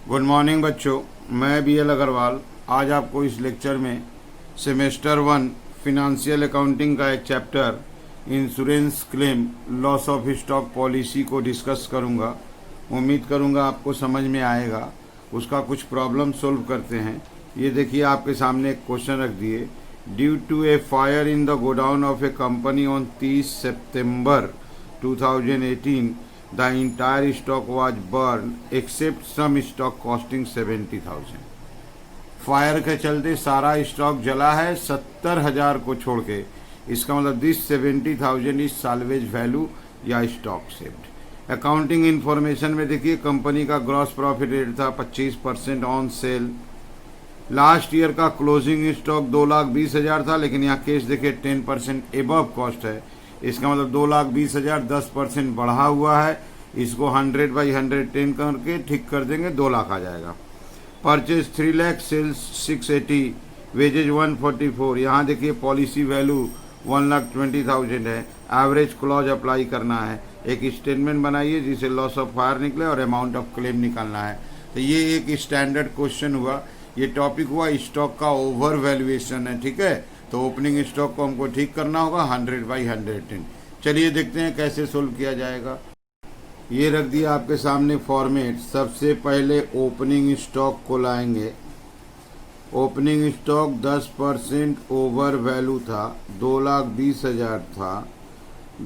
Good morning बच्चों, मैं B L Agarwal आज आपको इस लेक्चर में सेमेस्टर 1 फिनेंशियल अकाउंटिंग का एक chapter insurance claim loss of stock policy को डिस्कस करूंगा। उम्मीद करूंगा आपको समझ में आएगा। उसका कुछ प्रॉब्लम सोल्व करते हैं। ये देखिए, आपके सामने एक क्वेश्चन रख दिए। Due to a fire in the godown of a company on 30 सितंबर 2018 the entire stock was burned except some stock costing 70,000। Fire के चलते सारा स्टॉक जला है 70,000 को छोड़ के। इसका मतलब दिस 70,000 इज साल्वेज वैल्यू या स्टॉक सेव्ड। अकाउंटिंग इंफॉर्मेशन में देखिए, कंपनी का ग्रॉस प्रॉफिट रेट था 25% ऑन सेल। लास्ट ईयर का क्लोजिंग स्टॉक 2,20,000 था, लेकिन यहाँ केस देखिए 10% एबव कॉस्ट है। इसका मतलब 2,20,000 10% बढ़ा हुआ है। इसको 100/110 करके ठीक कर देंगे, 2 लाख आ जाएगा। Purchase 3 lakh, sales 680, wages 144। यहाँ देखिए पॉलिसी वैल्यू 1,20,000 है। एवरेज क्लॉज अप्लाई करना है। एक स्टेटमेंट बनाइए जिसे लॉस ऑफ फायर निकले और अमाउंट ऑफ क्लेम निकालना है। तो ये एक स्टैंडर्ड क्वेश्चन हुआ। ये टॉपिक हुआ स्टॉक का ओवर वैल्यूएशन है, ठीक है। तो ओपनिंग स्टॉक को हमको ठीक करना होगा 100/110। चलिए देखते हैं कैसे सोल्व किया जाएगा। ये रख दिया आपके सामने फॉर्मेट। सबसे पहले ओपनिंग स्टॉक को लाएंगे। ओपनिंग स्टॉक 10% ओवर वैल्यू था, 2,20,000 था।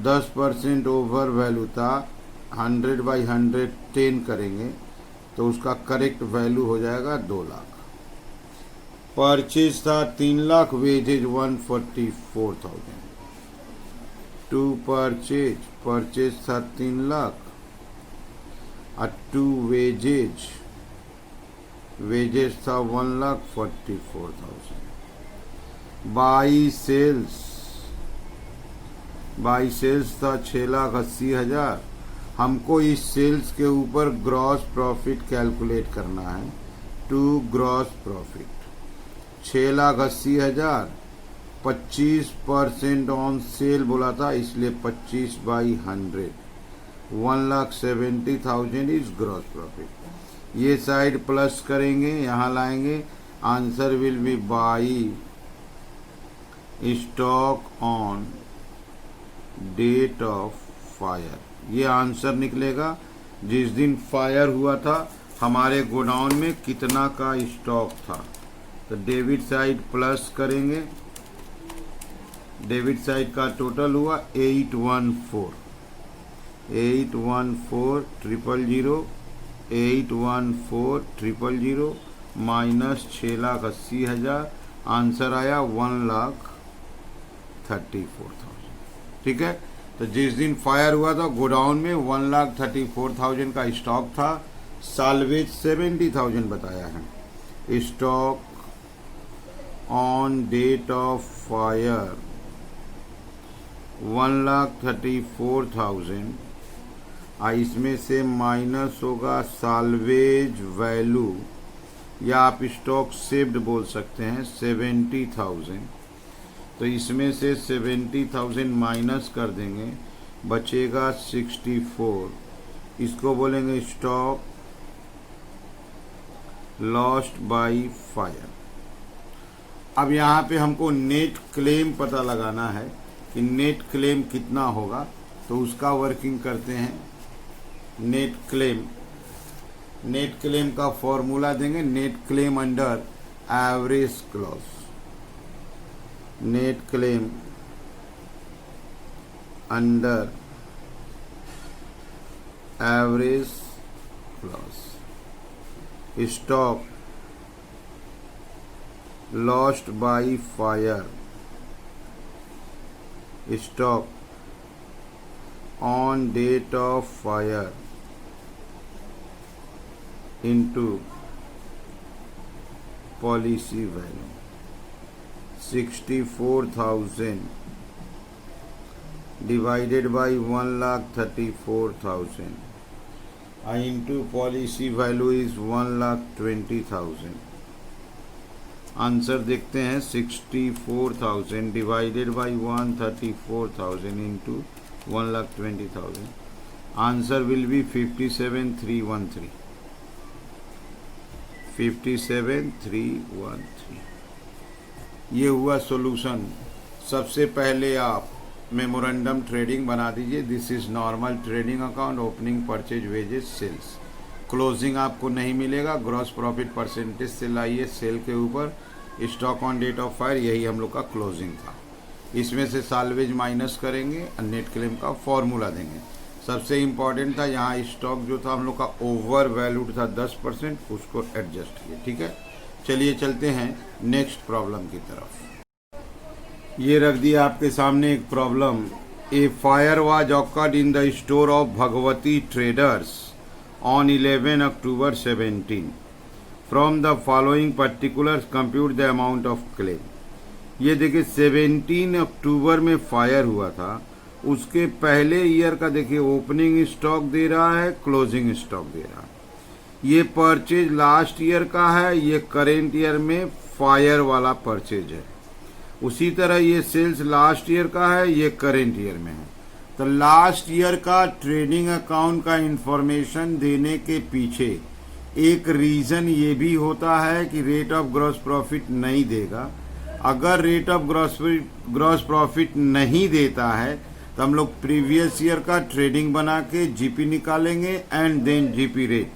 10% ओवर वैल्यू था, 100/110 करेंगे तो उसका करेक्ट वैल्यू हो जाएगा 2 लाख। परचेज था 3 लाख, वेजेज 144,000। टू परचेज था 3 लाख और टू वेजेज था 1,44,000। बाई सेल्स था 6,80,000। हमको इस सेल्स के ऊपर ग्रॉस प्रॉफिट कैलकुलेट करना है। To gross profit 6,80,000, 25% on sale बोला था, इसलिए 25/100, 1,70,000 इज ग्रॉस प्रॉफिट। ये साइड प्लस करेंगे, यहाँ लाएंगे। Answer will be by stock on date of fire. ये आंसर निकलेगा जिस दिन फायर हुआ था हमारे गोडाउन में कितना का स्टॉक था। तो डेबिट साइड प्लस करेंगे। डेबिट साइड का टोटल हुआ 814,000 माइनस 6,80,000। आंसर आया 1,34,000। ठीक है। तो जिस दिन फायर हुआ था गोडाउन में 1,34,000 का स्टॉक था। साल्वेज 70,000 बताया है। Stock on date of fire 1,34,000। इसमें से माइनस होगा साल्वेज वैल्यू, या आप स्टॉक सेव्ड बोल सकते हैं, 70,000। तो इसमें से 70,000 माइनस कर देंगे, बचेगा 64। इसको बोलेंगे स्टॉक लॉस्ट बाई फायर। अब यहाँ पे हमको नेट क्लेम पता लगाना है कि नेट क्लेम कितना होगा, तो उसका वर्किंग करते हैं। नेट क्लेम का फॉर्मूला देंगे। Net claim under average clause. Net claim under average clause. Stock lost by fire, stock on date of fire into policy value 64,000 divided by 1,34,000 into policy value is 1,20,000। Answer देखते हैं। 64,000 divided by 134,000 into 1,20,000। Answer will be 57,313। 57,313। ये हुआ solution. सबसे पहले आप memorandum trading बना दीजिए। This is normal trading account, opening, purchase, wages, sales. Closing आपको नहीं मिलेगा, ग्रॉस प्रॉफिट परसेंटेज से लाइए सेल के ऊपर, stock on date of fire, यही हम लोग का क्लोजिंग था। इसमें से साल्वेज माइनस करेंगे और नेट क्लेम का फॉर्मूला देंगे। सबसे इम्पॉर्टेंट था यहाँ स्टॉक जो था हम लोग का ओवर वैल्यूड था 10%, उसको एडजस्ट किए। ठीक है, चलिए चलते हैं नेक्स्ट प्रॉब्लम की तरफ। ये रख दिया आपके सामने एक problem. A fire was occurred in the store of Bhagwati traders on 11 October 17। From the following particulars compute the amount of claim. ये देखिए 17 अक्टूबर में फायर हुआ था। उसके पहले ईयर का देखिए ओपनिंग स्टॉक दे रहा है, क्लोजिंग स्टॉक दे रहा है। ये परचेज लास्ट ईयर का है, ये करेंट ईयर में फायर वाला परचेज है। उसी तरह ये सेल्स लास्ट ईयर का है, ये करेंट ईयर में है। तो लास्ट ईयर का ट्रेडिंग अकाउंट का इंफॉर्मेशन देने के पीछे एक रीजन ये भी होता है कि रेट ऑफ ग्रॉस प्रॉफिट नहीं देगा। अगर रेट ऑफ ग्रॉस प्रॉफिट नहीं देता है तो हम लोग प्रीवियस ईयर का ट्रेडिंग बना के जीपी निकालेंगे एंड देन जीपी रेट।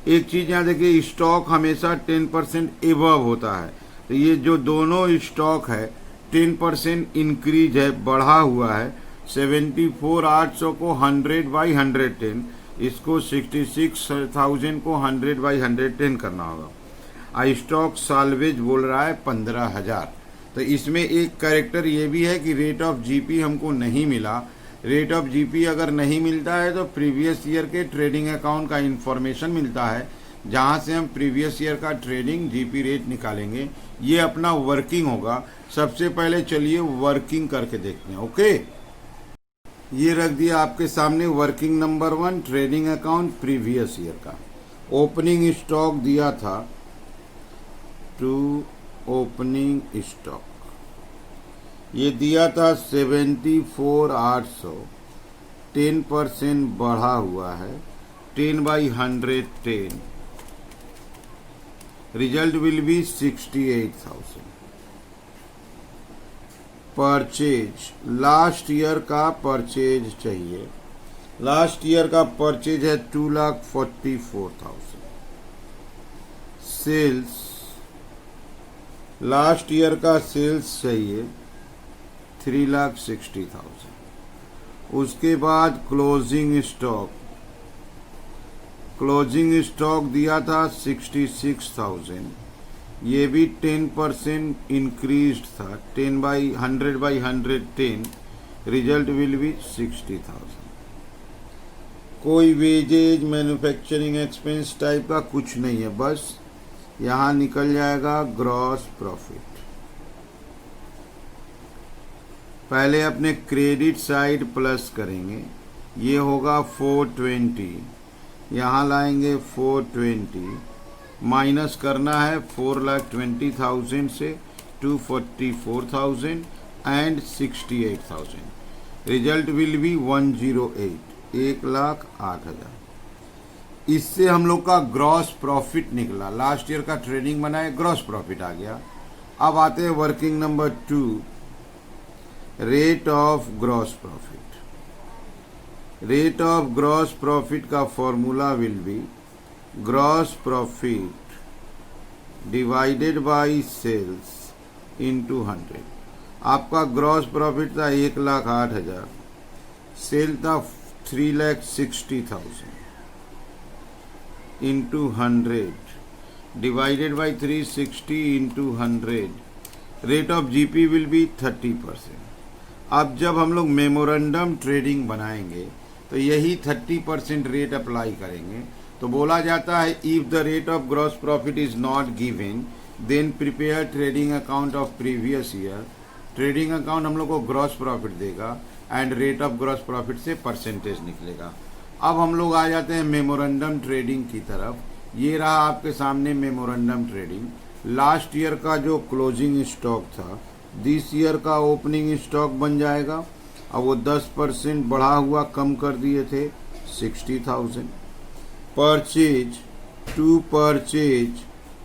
एक चीज यहाँ देखिए, स्टॉक हमेशा 10% एबव होता है। तो ये जो दोनों स्टॉक है 10% इंक्रीज है, बढ़ा हुआ है। 74,800 को 100/110, इसको 66,000 को 100/110 करना होगा। स्टॉक साल्वेज बोल रहा है 15,000। तो इसमें एक कैरेक्टर ये भी है कि रेट ऑफ जीपी हमको नहीं मिला। रेट ऑफ जीपी अगर नहीं मिलता है तो प्रीवियस ईयर के ट्रेडिंग अकाउंट का इंफॉर्मेशन मिलता है, जहां से हम प्रीवियस ईयर का ट्रेडिंग जीपी रेट निकालेंगे। ये अपना वर्किंग होगा। सबसे पहले चलिए वर्किंग करके देखते हैं। ओके, ये रख दिया आपके सामने working number 1, trading account previous year का। ओपनिंग स्टॉक दिया था टू ओपनिंग स्टॉक, ये दिया था 74,800। 10% बढ़ा हुआ है, 10/110। Result will be 68,000। Purchase last year का परचेज चाहिए। लास्ट ईयर का परचेज है 2,44,000। सेल्स लास्ट ईयर का सेल्स चाहिए 3,60,000। उसके बाद क्लोजिंग स्टॉक दिया था 66,000। ये भी 10% इंक्रीज था, 100/110। Result will be 60,000। कोई वेजेज, मैन्युफैक्चरिंग एक्सपेंस टाइप का कुछ नहीं है, बस यहाँ निकल जाएगा ग्रॉस प्रॉफिट। पहले अपने क्रेडिट साइड प्लस करेंगे, ये होगा 420। यहाँ लाएंगे 420, माइनस करना है 4,20,000 से 244,000 एंड 68,000। Result will be 108, 1,08,000। इससे हम लोग का ग्रॉस प्रॉफिट निकला। लास्ट ईयर का ट्रेडिंग बनाए, ग्रॉस प्रॉफिट आ गया। अब आते हैं working number 2, rate of gross profit. Rate of gross profit का formula will be gross profit divided by sales into 100। आपका ग्रॉस प्रॉफिट था 1,08,000, सेल था 3,60,000 into 100 divided by 360 into 100। Rate of GP will be 30%। अब जब हम लोग memorandum trading बनाएंगे तो यही 30% रेट अप्लाई करेंगे। तो बोला जाता है if the rate of gross profit is not given then prepare trading account of previous year. Trading account हम लोग को ग्रॉस प्रॉफिट देगा and rate of gross profit से परसेंटेज निकलेगा। अब हम लोग आ जाते हैं मेमोरेंडम ट्रेडिंग की तरफ। ये रहा आपके सामने मेमोरेंडम ट्रेडिंग। लास्ट ईयर का जो क्लोजिंग स्टॉक था दिस ईयर का ओपनिंग स्टॉक बन जाएगा। अब वो 10% बढ़ा हुआ कम कर दिए थे 60,000। परचेज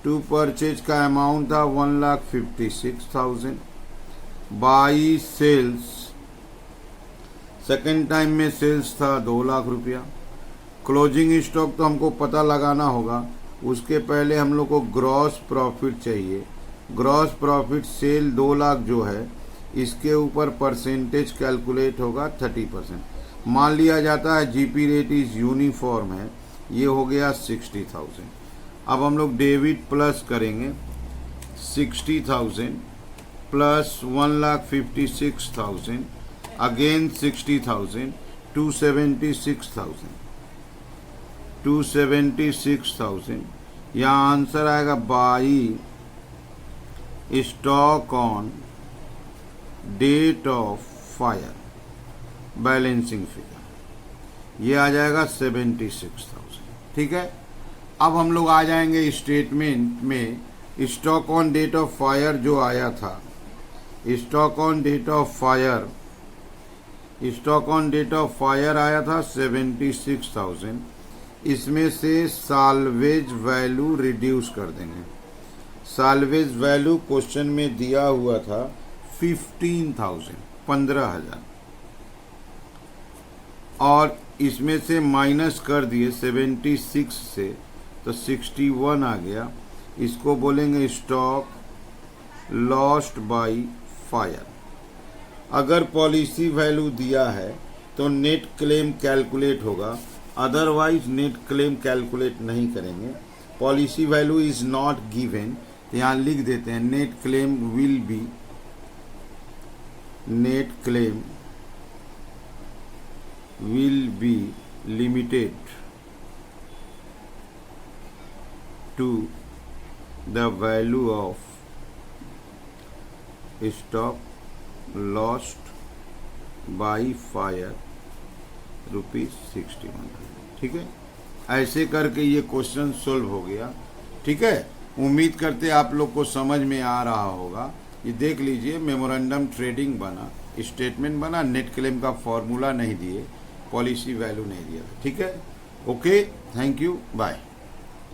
टू परचेज का अमाउंट था 1,56,000, बाई सेल्स, सेकेंड टाइम में सेल्स था 2 लाख रुपया। क्लोजिंग स्टॉक तो हमको पता लगाना होगा, उसके पहले हम लोग को ग्रॉस प्रॉफिट चाहिए। ग्रॉस प्रॉफिट सेल 2 लाख जो है, इसके ऊपर परसेंटेज कैलकुलेट होगा 30%। मान लिया जाता है जीपी रेट इज यूनिफॉर्म है, ये हो गया 60,000। अब हम लोग डेबिट प्लस करेंगे 60,000 प्लस 1,56,000 अगेन 60,000, 276,000। यहाँ आंसर आएगा by stock on date of fire, balancing figure ये आ जाएगा 76,000। ठीक है, अब हम लोग आ जाएंगे स्टेटमेंट में। Stock on date of fire जो आया था, stock on date of fire आया था 76,000। इसमें से साल्वेज वैल्यू रिड्यूस कर देंगे। साल्वेज वैल्यू क्वेश्चन में दिया हुआ था 15,000, 15,000, और इसमें से माइनस कर दिए 76 से, तो 61 आ गया। इसको बोलेंगे स्टॉक लॉस्ट बाय फायर। अगर पॉलिसी वैल्यू दिया है तो नेट क्लेम कैलकुलेट होगा, अदरवाइज नेट क्लेम कैलकुलेट नहीं करेंगे। Policy value is not given, तो यहाँ लिख देते हैं net claim will be limited to the value of stock lost by fire ₹61। ठीक है, ऐसे करके ये क्वेश्चन सॉल्व हो गया। ठीक है, उम्मीद करते आप लोग को समझ में आ रहा होगा। ये देख लीजिए, मेमोरेंडम ट्रेडिंग बना, स्टेटमेंट बना, नेट क्लेम का फॉर्मूला नहीं दिए, पॉलिसी वैल्यू नहीं दिया। ठीक है, ओके, थैंक यू, बाय।